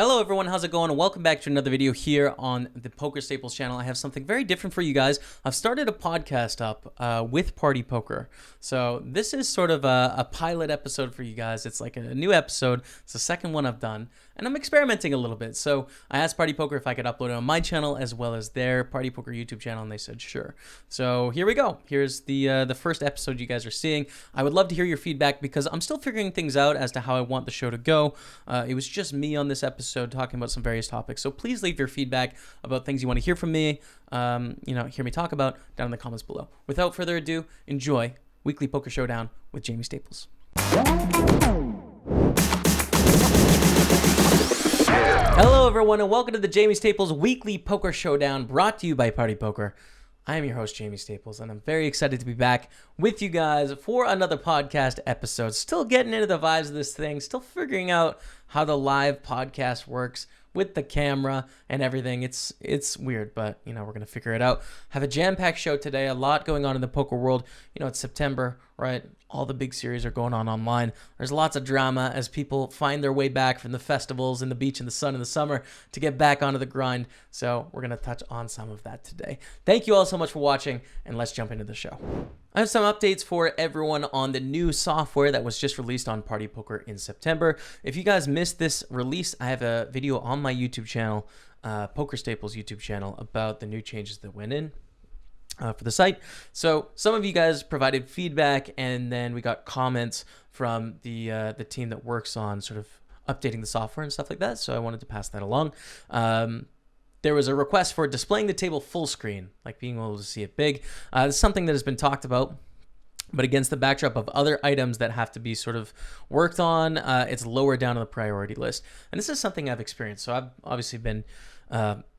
Hello everyone, how's it going? Welcome back to another video here on the PokerStaples channel. I have something very different for you guys. I've started a podcast up with Party Poker. So this is sort of a pilot episode for you guys. It's like a new episode. It's the second one I've done. And I'm experimenting a little bit. So I asked Party Poker if I could upload it on my channel as well as their Party Poker YouTube channel, and they said sure. So here we go. Here's the first episode you guys are seeing. I would love to hear your feedback because I'm still figuring things out as to how I want the show to go. It was just me on this episode talking about some various topics. So please leave your feedback about things you want to hear from me, hear me talk about down in the comments below. Without further ado, enjoy Weekly Poker Showdown with Jamie Staples. Hello everyone and welcome to the Jamie Staples Weekly Poker Showdown brought to you by Party Poker. I am your host, Jamie Staples, and I'm very excited to be back with you guys for another podcast episode. Still getting into the vibes of this thing, still figuring out how the live podcast works with the camera and everything. It's weird, but, we're going to figure it out. Have a jam-packed show today, a lot going on in the poker world. It's September, right? All the big series are going on online. There's lots of drama as people find their way back from the festivals and the beach and the sun in the summer to get back onto the grind. So we're going to touch on some of that today. Thank you all so much for watching, and let's jump into the show. I have some updates for everyone on the new software that was just released on Party Poker in September. If you guys missed this release, I have a video on my YouTube channel, PokerStaples YouTube channel, about the new changes that went in for the site. So some of you guys provided feedback, and then we got comments from the team that works on sort of updating the software and stuff like that. So I wanted to pass that along. There was a request for displaying the table full screen, like being able to see it big. It's something that has been talked about, but against the backdrop of other items that have to be sort of worked on, it's lower down on the priority list. And this is something I've experienced. So I've obviously been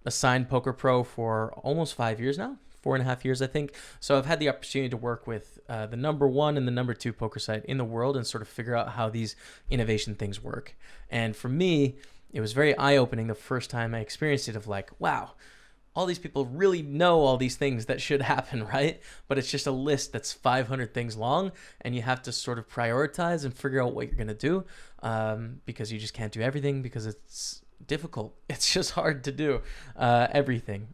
assigned Poker Pro for almost 5 years now. 4.5 years, I think. So I've had the opportunity to work with the number one and the number two poker site in the world and sort of figure out how these innovation things work. And for me, it was very eye-opening the first time I experienced it of like, wow, all these people really know all these things that should happen, right? But it's just a list that's 500 things long, and you have to sort of prioritize and figure out what you're going to do because you just can't do everything because it's difficult. It's just hard to do everything,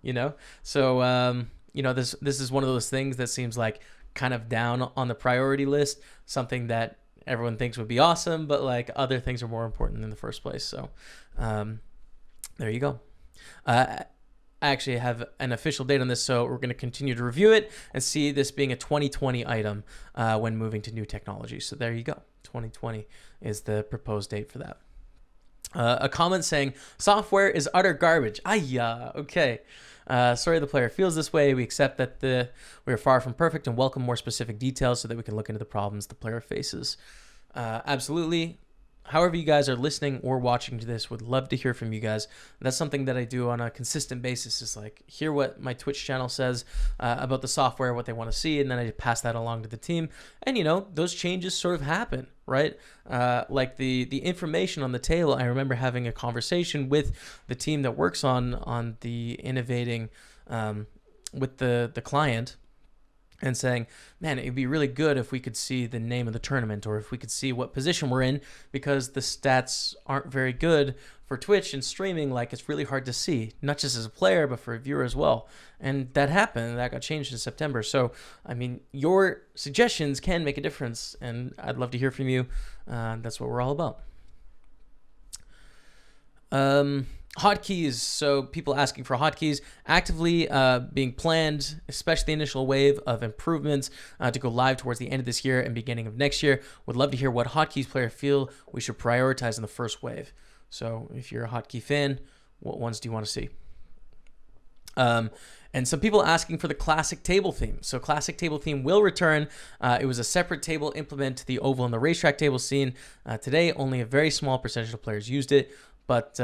So, this is one of those things that seems like kind of down on the priority list, something that everyone thinks would be awesome, but like other things are more important in the first place. So there you go. I actually have an official date on this, so we're going to continue to review it and see this being a 2020 item when moving to new technology. So there you go. 2020 is the proposed date for that. A comment saying, software is utter garbage. Okay. Sorry the player feels this way. We accept that we are far from perfect and welcome more specific details so that we can look into the problems the player faces. Absolutely. However you guys are listening or watching to this, would love to hear from you guys. That's something that I do on a consistent basis, is like hear what my Twitch channel says about the software, what they want to see, and then I pass that along to the team. And those changes sort of happen, right? Like the information on the table, I remember having a conversation with the team that works on the innovating with the client, and saying, man, it'd be really good if we could see the name of the tournament, or if we could see what position we're in, because the stats aren't very good for Twitch and streaming. Like, it's really hard to see, not just as a player, but for a viewer as well. And that happened. That got changed in September. So, your suggestions can make a difference, and I'd love to hear from you. That's what we're all about. Hotkeys, so people asking for hotkeys, actively being planned, especially the initial wave of improvements to go live towards the end of this year and beginning of next year. Would love to hear what hotkeys players feel we should prioritize in the first wave. So if you're a hotkey fan, what ones do you want to see? And some people asking for the classic table theme. So classic table theme will return. It was a separate table implemented to the oval and the racetrack table scene. Today, only a very small percentage of players used it, but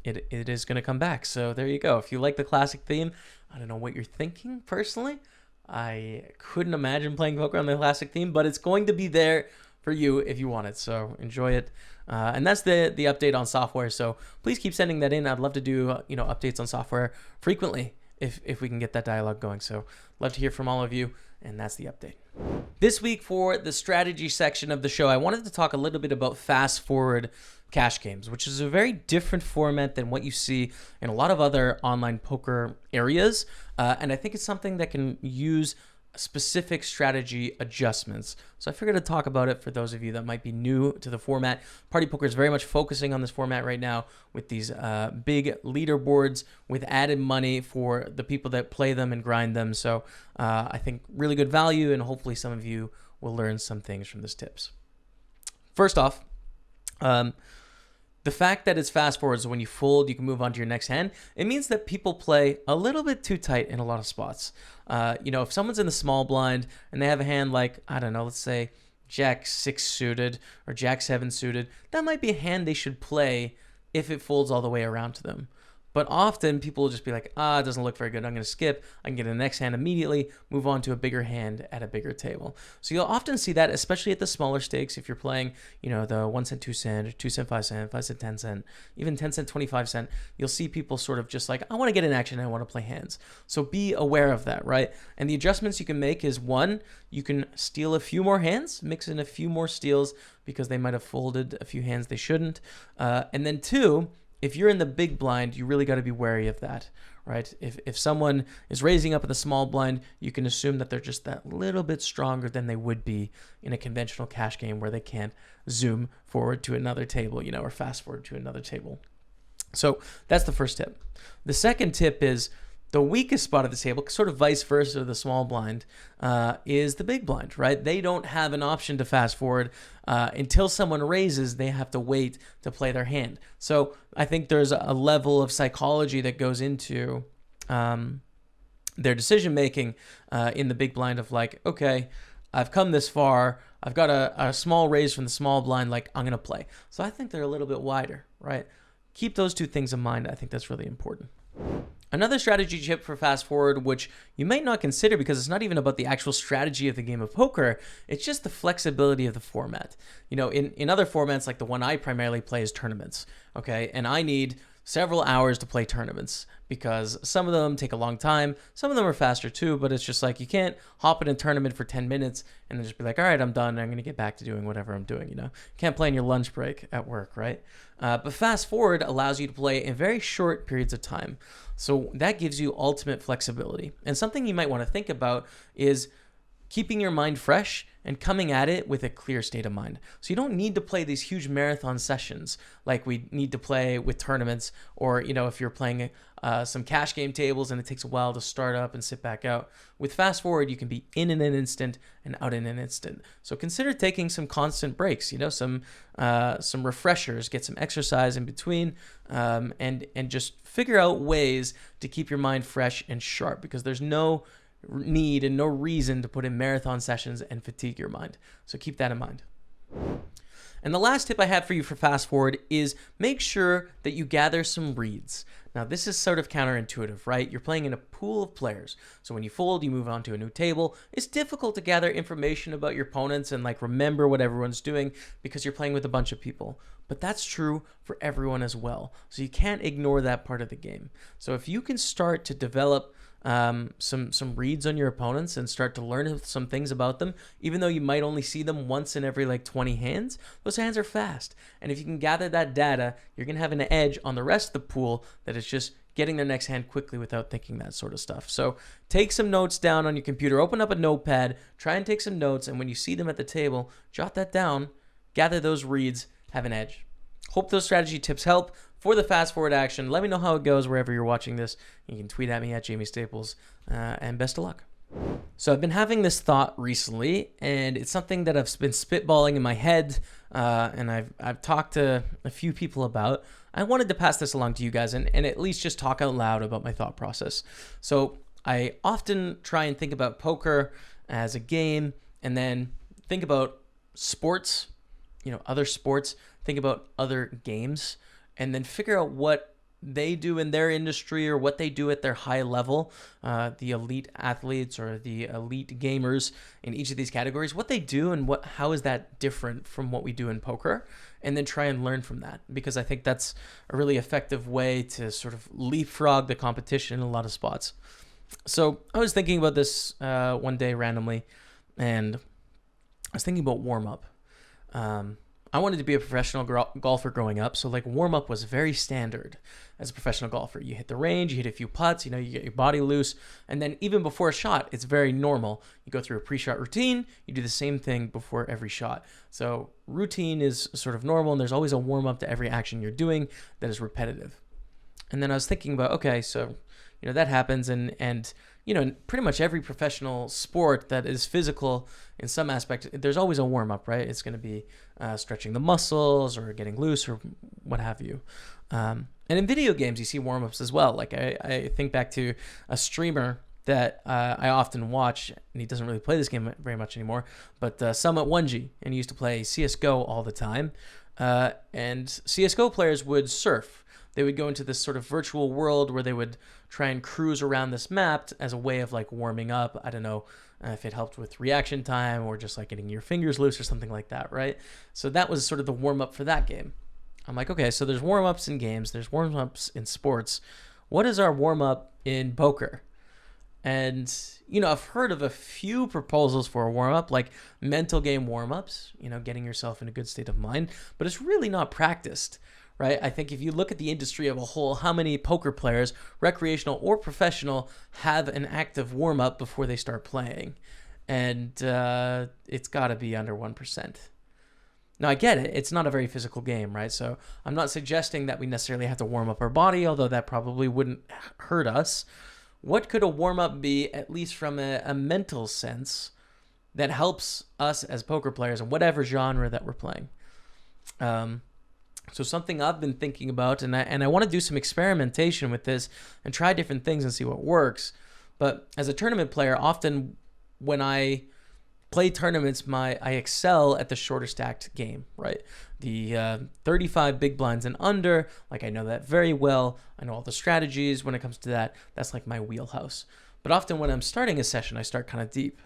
it is going to come back. So there you go. If you like the classic theme, I don't know what you're thinking personally. I couldn't imagine playing poker on the classic theme, but it's going to be there for you if you want it. So enjoy it. And that's the update on software. So please keep sending that in. I'd love to do updates on software frequently if we can get that dialogue going. So love to hear from all of you. And that's the update. This week for the strategy section of the show, I wanted to talk a little bit about fast forward cash games, which is a very different format than what you see in a lot of other online poker areas. And I think it's something that can use specific strategy adjustments. So I figured to talk about it for those of you that might be new to the format. Party Poker is very much focusing on this format right now with these big leaderboards with added money for the people that play them and grind them. So I think really good value, and hopefully some of you will learn some things from these tips. First off, the fact that it's fast forward, so when you fold, you can move on to your next hand. It means that people play a little bit too tight in a lot of spots. If someone's in the small blind and they have a hand like, I don't know, let's say Jack 6 suited or Jack 7 suited, that might be a hand they should play if it folds all the way around to them. But often people will just be like, it doesn't look very good. I'm going to skip. I can get the next hand immediately, move on to a bigger hand at a bigger table. So you'll often see that, especially at the smaller stakes. If you're playing, the 1 cent, 2 cent, or 2 cent, 5 cent, 5 cent, 10 cent, even 10 cent, 25 cent, you'll see people sort of just like, I want to get in action. I want to play hands. So be aware of that, right? And the adjustments you can make is, one, you can steal a few more hands, mix in a few more steals because they might have folded a few hands they shouldn't. And then two, if you're in the big blind, you really got to be wary of that, right? If someone is raising up in the small blind, you can assume that they're just that little bit stronger than they would be in a conventional cash game where they can't zoom forward to another table, or fast forward to another table. So that's the first tip. The second tip is the weakest spot of the table, sort of vice versa, the small blind, is the big blind, right? They don't have an option to fast forward. Until someone raises, they have to wait to play their hand. So I think there's a level of psychology that goes into their decision making in the big blind of like, okay, I've come this far. I've got a small raise from the small blind, like I'm going to play. So I think they're a little bit wider, right? Keep those two things in mind. I think that's really important. Another strategy tip for fast forward, which you might not consider because it's not even about the actual strategy of the game of poker, it's just the flexibility of the format. In other formats, like the one I primarily play is tournaments, okay? And I need several hours to play tournaments because some of them take a long time. Some of them are faster too, but it's just like you can't hop in a tournament for 10 minutes and then just be like, all right, I'm done. I'm going to get back to doing whatever I'm doing, You can't play in your lunch break at work, right? But fast forward allows you to play in very short periods of time. So that gives you ultimate flexibility. And something you might want to think about is keeping your mind fresh and coming at it with a clear state of mind. So you don't need to play these huge marathon sessions like we need to play with tournaments, or if you're playing some cash game tables and it takes a while to start up and sit back out. With fast forward, you can be in an instant and out in an instant. So consider taking some constant breaks, some refreshers, get some exercise in between, and just figure out ways to keep your mind fresh and sharp, because there's no need and no reason to put in marathon sessions and fatigue your mind. So keep that in mind. And the last tip I have for you for fast forward is make sure that you gather some reads. Now, this is sort of counterintuitive, right? You're playing in a pool of players. So when you fold, you move on to a new table. It's difficult to gather information about your opponents and remember what everyone's doing because you're playing with a bunch of people. But that's true for everyone as well. So you can't ignore that part of the game. So if you can start to develop some reads on your opponents and start to learn some things about them, even though you might only see them once in every 20 hands, those hands are fast. And if you can gather that data, you're going to have an edge on the rest of the pool that is just getting their next hand quickly without thinking that sort of stuff. So take some notes down on your computer, open up a notepad, try and take some notes, and when you see them at the table, jot that down, gather those reads, have an edge. Hope those strategy tips help for the fast forward action. Let me know how it goes wherever you're watching this. You can tweet at me at Jamie Staples, and best of luck. So I've been having this thought recently, and it's something that I've been spitballing in my head, and I've talked to a few people about. I wanted to pass this along to you guys and at least just talk out loud about my thought process. So I often try and think about poker as a game, and then think about sports, other sports, think about other games, and then figure out what they do in their industry or what they do at their high level, the elite athletes or the elite gamers in each of these categories, what they do and how is that different from what we do in poker, and then try and learn from that, because I think that's a really effective way to sort of leapfrog the competition in a lot of spots. So I was thinking about this one day randomly, and I was thinking about warm-up. I wanted to be a professional golfer growing up, so like warm up was very standard as a professional golfer. You hit the range, you hit a few putts, you get your body loose, and then even before a shot, it's very normal. You go through a pre-shot routine, you do the same thing before every shot. So routine is sort of normal, and there's always a warm up to every action you're doing that is repetitive. And then I was thinking about, okay, so that happens, and in pretty much every professional sport that is physical in some aspect, there's always a warm-up, right? It's going to be stretching the muscles or getting loose or what have you. And in video games, you see warm-ups as well. Like I think back to a streamer that I often watch, and he doesn't really play this game very much anymore, but Summit 1G, and he used to play CSGO all the time. And CSGO players would surf. They would go into this sort of virtual world where they would try and cruise around this map as a way of like warming up. I don't know if it helped with reaction time or just like getting your fingers loose or something like that, right? So that was sort of the warm up for that game. I'm like, okay, so there's warm ups in games, there's warm ups in sports. What is our warm up in poker? And, I've heard of a few proposals for a warm up, like mental game warm ups, getting yourself in a good state of mind, but it's really not practiced. Right? I think if you look at the industry as a whole, how many poker players, recreational or professional, have an active warm-up before they start playing? And it's got to be under 1%. Now, I get it. It's not a very physical game, right? So I'm not suggesting that we necessarily have to warm up our body, although that probably wouldn't hurt us. What could a warm-up be, at least from a mental sense, that helps us as poker players in whatever genre that we're playing? So something I've been thinking about, and I want to do some experimentation with this and try different things and see what works. But as a tournament player, often when I play tournaments, I excel at the shorter stacked game, right? The 35 big blinds and under, like I know that very well. I know all the strategies when it comes to that. That's like my wheelhouse. But often when I'm starting a session, I start kind of deep.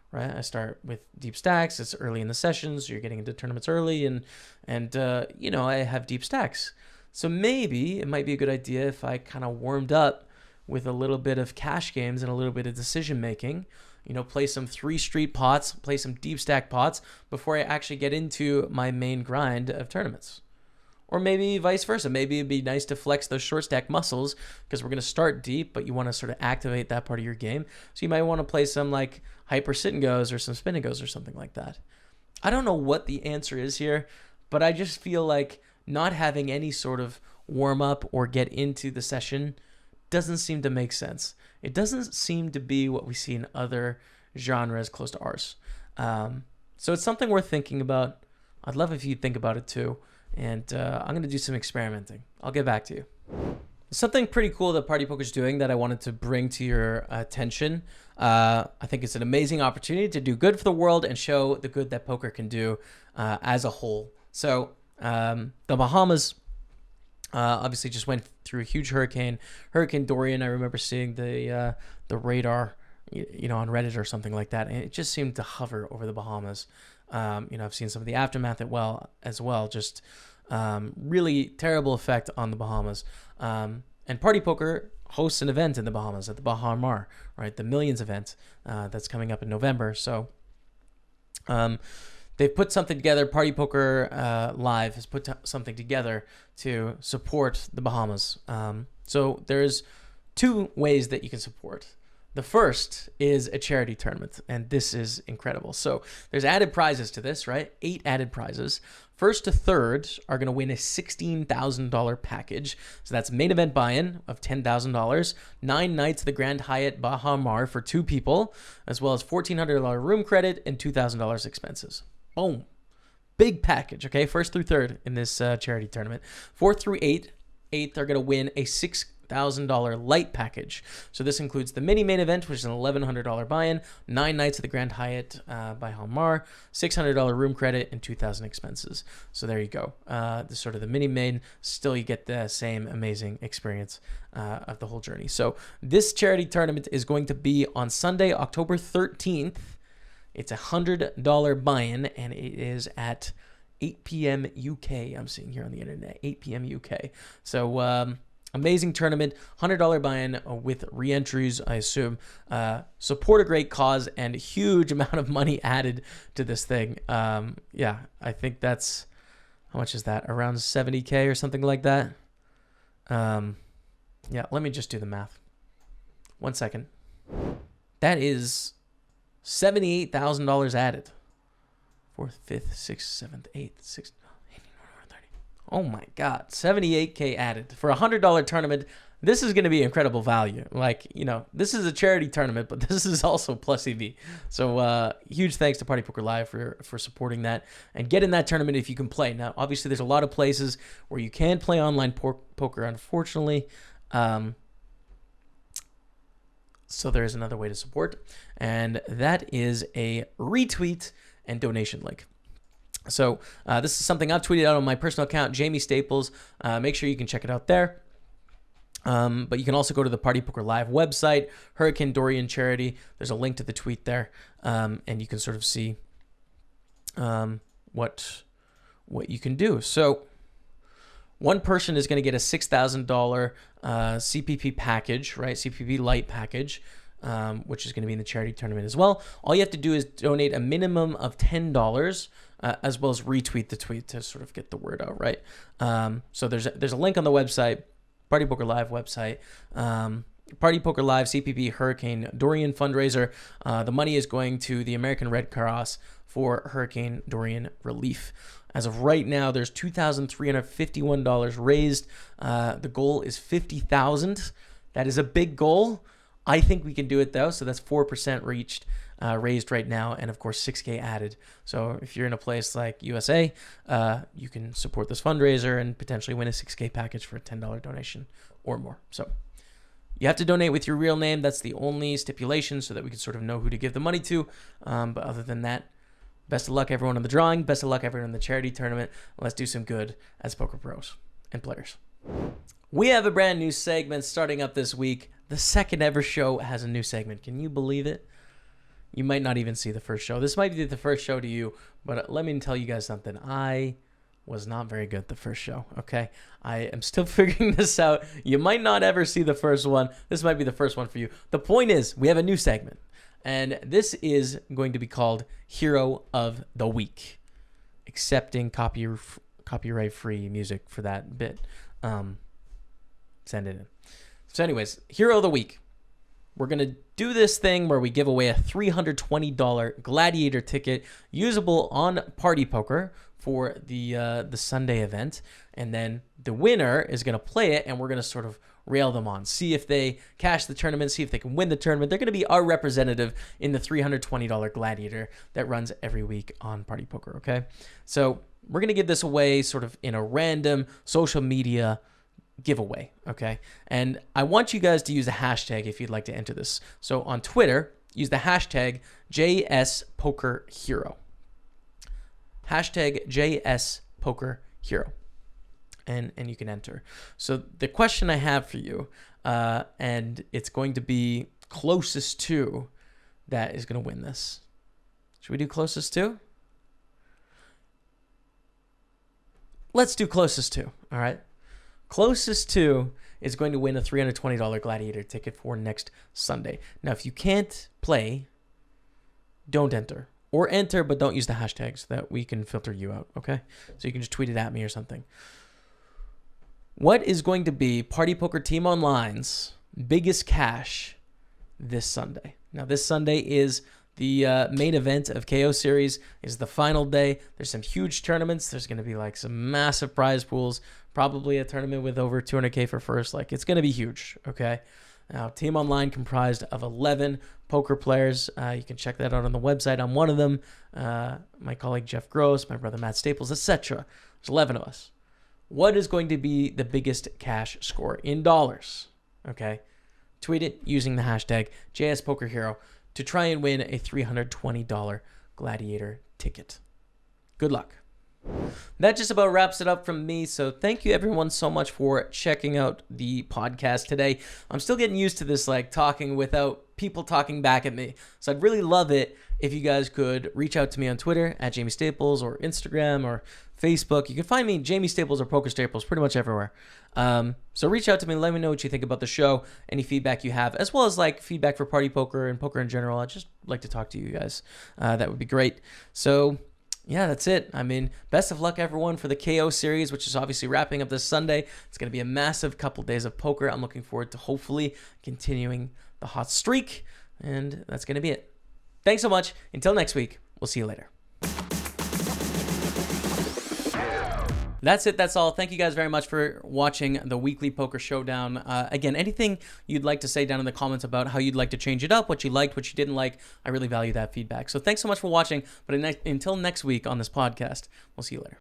Right, I start with deep stacks. It's early in the sessions. So you're getting into tournaments early, and I have deep stacks. So maybe it might be a good idea if I kind of warmed up with a little bit of cash games and a little bit of decision making. Play some 3 street pots, play some deep stack pots before I actually get into my main grind of tournaments. Or maybe vice versa. Maybe it'd be nice to flex those short stack muscles because we're going to start deep, but you want to sort of activate that part of your game. So you might want to play some like hyper sit and goes or some spin and goes or something like that. I don't know what the answer is here, but I just feel like not having any sort of warm up or get into the session doesn't seem to make sense. It doesn't seem to be what we see in other genres close to ours. So it's something worth thinking about. I'd love if you think about it too. And I'm going to do some experimenting. I'll get back to you. Something pretty cool that Party Poker's doing that I wanted to bring to your attention. I think it's an amazing opportunity to do good for the world and show the good that poker can do as a whole. So the Bahamas obviously just went through a huge hurricane. Hurricane Dorian, I remember seeing the radar on Reddit or something like that, and it just seemed to hover over the Bahamas. I've seen some of the aftermath as well, just really terrible effect on the Bahamas. And Party Poker hosts an event in the Bahamas at the Bahamas, right? The Millions event that's coming up in November. So they've put something together. Party Poker Live has put something together to support the Bahamas. So there's 2 ways that you can support. The first is a charity tournament, and this is incredible. So there's added prizes to this, right? 8 added prizes. First to third are going to win a $16,000 package. So that's main event buy-in of $10,000, 9 nights at the Grand Hyatt Bahamas for 2 people, as well as $1,400 room credit and $2,000 expenses. Boom. Big package, okay? First through third in this charity tournament. 4th through 8th are going to win a $6,000 light package. So this includes the mini main event, which is an $1,100 buy-in, 9 nights at the Grand Hyatt by Halmar, $600 room credit, and $2,000 expenses. So there you go. The mini main, still you get the same amazing experience of the whole journey. So this charity tournament is going to be on Sunday, October 13th. It's a $100 buy-in, and it is at 8 p.m. UK. I'm seeing here on the internet, 8 p.m. UK. So amazing tournament, $100 buy-in with re-entries, I assume. Support a great cause and a huge amount of money added to this thing. I think that's How much is that? Around 70K or something like that. Yeah, let me just do the math. 1 second. That is $78,000 added. 4th, 5th, 6th, 7th, 8th, 6th, 18, 30. Oh my God, 78K added for a $100 tournament. This is going to be incredible value. Like, you know, this is a charity tournament, but this is also plus EV. So huge thanks to Party Poker Live for supporting that and get in that tournament if you can play. Now, obviously, there's a lot of places where you can play online poker, unfortunately. So there is another way to support, and that is a retweet and donation link. So this is something I've tweeted out on my personal account, Jamie Staples. Make sure you can check it out there. But you can also go to the Party Poker Live website, Hurricane Dorian Charity. There's a link to the tweet there, and you can sort of see what you can do. So one person is going to get a $6,000 CPP package, right? CPP Lite package, which is going to be in the charity tournament as well. All you have to do is donate a minimum of $10, as well as retweet the tweet to sort of get the word out, right? So there's a link on the website, Party Poker Live website. Party Poker Live CPP Hurricane Dorian fundraiser. The money is going to the American Red Cross for Hurricane Dorian relief. As of right now, there's $2,351 raised. The goal is $50,000. That is a big goal. I think we can do it though. So that's 4% raised right now, and of course 6K added. So if you're in a place like USA, you can support this fundraiser and potentially win a 6K package for a $10 donation or more. So you have to donate with your real name. That's the only stipulation, so that we can sort of know who to give the money to. But other than that, best of luck everyone on the drawing. Best of luck everyone in the charity tournament. Let's do some good as poker pros and players. We have a brand new segment starting up this week. The second ever show has a new segment. Can you believe it? You might not even see the first show. This might be the first show to you, but let me tell you guys something. I was not very good at the first show, okay? I am still figuring this out. You might not ever see the first one. This might be the first one for you. The point is, we have a new segment, and this is going to be called Hero of the Week. Accepting copyright-free music for that bit. Send it in. So anyways, Hero of the Week. We're going to do this thing where we give away a $320 Gladiator ticket usable on Party Poker for the Sunday event. And then the winner is going to play it, and we're going to sort of rail them on. See if they cash the tournament, see if they can win the tournament. They're going to be our representative in the $320 Gladiator that runs every week on Party Poker, okay? So we're going to give this away sort of in a random social media giveaway, okay? And I want you guys to use the hashtag if you'd like to enter this. So on Twitter, use the hashtag JSPokerHero. Hashtag JSPokerHero. And you can enter. So the question I have for you, and it's going to be closest to that is going to win this. Should we do closest to? Let's do closest to, all right? Closest to is going to win a $320 Gladiator ticket for next Sunday. Now, if you can't play, don't enter. Or enter, but don't use the hashtag so that we can filter you out, okay? So you can just tweet it at me or something. What is going to be Party Poker Team Online's biggest cash this Sunday? Now, this Sunday is the main event of KO Series. Is the final day. There's some huge tournaments. There's going to be like some massive prize pools. Probably a tournament with over 200K for first. Like, it's going to be huge, okay? Now, Team Online comprised of 11 poker players. You can check that out on the website. I'm one of them. My colleague Jeff Gross, my brother Matt Staples, etc. There's 11 of us. What is going to be the biggest cash score in dollars? Okay, tweet it using the hashtag JSPokerHero to try and win a $320 Gladiator ticket. Good luck. That just about wraps it up from me. So thank you everyone so much for checking out the podcast today. I'm still getting used to this, like talking without people talking back at me. So I'd really love it if you guys could reach out to me on Twitter at Jamie Staples or Instagram or Facebook. You can find me Jamie Staples or PokerStaples pretty much everywhere. So reach out to me. Let me know what you think about the show, any feedback you have, as well as like feedback for Party Poker and poker in general. I'd just like to talk to you guys. That would be great. So Yeah, that's it. I mean, best of luck, everyone, for the KO series, which is obviously wrapping up this Sunday. It's going to be a massive couple days of poker. I'm looking forward to hopefully continuing the hot streak, and that's going to be it. Thanks so much. Until next week, we'll see you later. That's it. That's all. Thank you guys very much for watching the Weekly Poker Showdown. Again, anything you'd like to say down in the comments about how you'd like to change it up, what you liked, what you didn't like, I really value that feedback. So thanks so much for watching. But until next week on this podcast, we'll see you later.